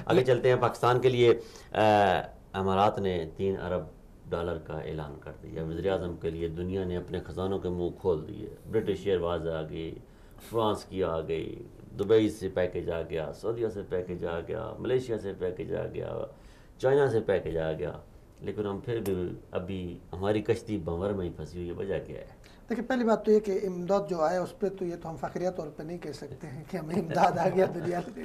آگے چلتے ہیں پاکستان کے لیے امارات نے 3 ارب ڈالر کا اعلان کر دیا. وزیر اعظم کے لیے دنیا نے اپنے خزانوں کے منہ کھول دیے. برٹش ایئر واز آ گئی, فرانس کی آ گئی, دبئی سے پیکج آ گیا, سعودیہ سے پیکج آ گیا, ملیشیا سے پیکج آ گیا, چائنا سے پیکج آ گیا, لیکن ہم پھر بھی ابھی ہماری کشتی بھنور میں ہی پھنسی ہوئی ہے. وجہ کیا ہے؟ دیکھیں پہلی بات تو یہ کہ امداد جو آیا اس پہ تو یہ تو ہم فخریہ طور پہ نہیں کہہ سکتے ہیں کہ ہمیں امداد آ گیا دنیا سے.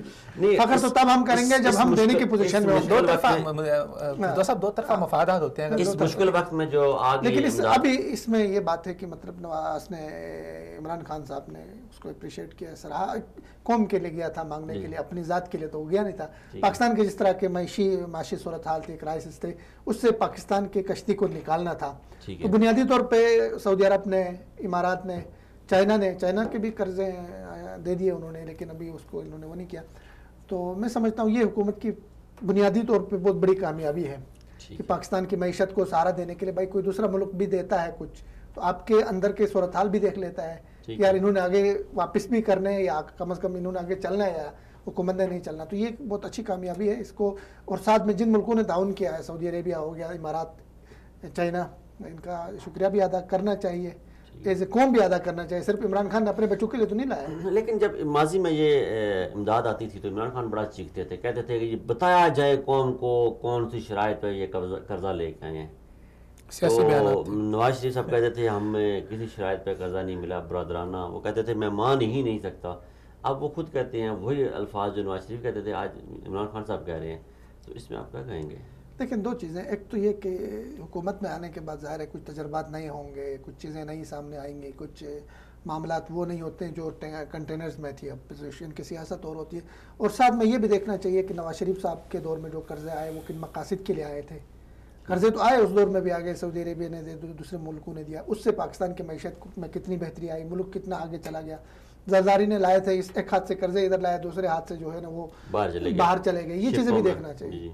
فخر تو تب ہم کریں گے جب ہم دینے کی پوزیشن میں ہوں. دو طرفہ مفادات ہوتے ہیں اس مشکل وقت میں جو آگے. لیکن ابھی اس میں یہ بات ہے کہ مطلب نواز نے عمران خان صاحب نے اس کو اپریشیٹ کیا, سراہا. قوم کے لیے گیا تھا مانگنے کے لیے, اپنی ذات کے لیے تو گیا نہیں تھا. پاکستان کے جس طرح کے معاشی صورتحال تھی, کرائسس تھے, اس سے پاکستان کی کشتی کو نکالنا تھا. تو بنیادی طور پہ سعودی عرب نے, امارات نے, چائنا کے بھی قرضے دے دیے انہوں نے, لیکن ابھی اس کو انہوں نے وہ نہیں کیا. تو میں سمجھتا ہوں یہ حکومت کی بنیادی طور پہ بہت بڑی کامیابی ہے کہ پاکستان کی معیشت کو سہارا دینے کے لیے بھائی کوئی دوسرا ملک بھی دیتا ہے کچھ, تو آپ کے اندر کے صورتحال بھی دیکھ لیتا ہے کہ یار انہوں نے آگے واپس بھی کرنے ہیں یا کم از کم انہوں نے آگے چلنا ہے یا حکومت نے نہیں چلنا. تو یہ بہت اچھی کامیابی ہے اس کو. اور ساتھ میں جن ملکوں نے تعاون کیا ہے, سعودی عربیہ ہو گیا, امارات, چائنا, ان کا شکریہ بھی ادا کرنا چاہیے, ایز اے قوم بھی ادا کرنا چاہیے. صرف عمران خان نے اپنے بچوں کے لیے تو نہیں لایا. لیکن جب ماضی میں یہ امداد آتی تھی تو عمران خان بڑا چیختے تھے, کہتے تھے کہ یہ بتایا جائے قوم کو کون سی شرائط پہ یہ قرضہ لے کے آئے ہیں. تو نواز شریف صاحب کہتے تھے ہمیں کسی شرائط پہ قرضہ نہیں ملا برادرانہ. وہ کہتے تھے میں مان ہی نہیں سکتا. اب وہ خود کہتے ہیں وہی الفاظ جو نواز شریف کہتے تھے آج عمران خان صاحب کہہ رہے ہیں. تو اس میں آپ کیا کہیں گے؟ لیکن 2 چیزیں, ایک تو یہ کہ حکومت میں آنے کے بعد ظاہر ہے کچھ تجربات نہیں ہوں گے, کچھ چیزیں نہیں سامنے آئیں گی, کچھ معاملات وہ نہیں ہوتے ہیں جو کنٹینرز میں تھی. اپوزیشن کی سیاست اور ہوتی ہے. اور ساتھ میں یہ بھی دیکھنا چاہیے کہ نواز شریف صاحب کے دور میں جو قرضے آئے وہ کن مقاصد کے لیے آئے تھے. قرضے تو آئے اس دور میں بھی آگے سعودی عربیہ نے دے, دوسرے ملکوں نے دیا, اس سے پاکستان کی معیشت میں کتنی بہتری آئی, ملک کتنا آگے چلا گیا. زرداری نے لائے تھے, اس ایک ہاتھ سے قرضے ادھر لائے, دوسرے ہاتھ سے جو ہے نا وہ باہر چلے گئے. یہ چیزیں بھی دیکھنا چاہیے.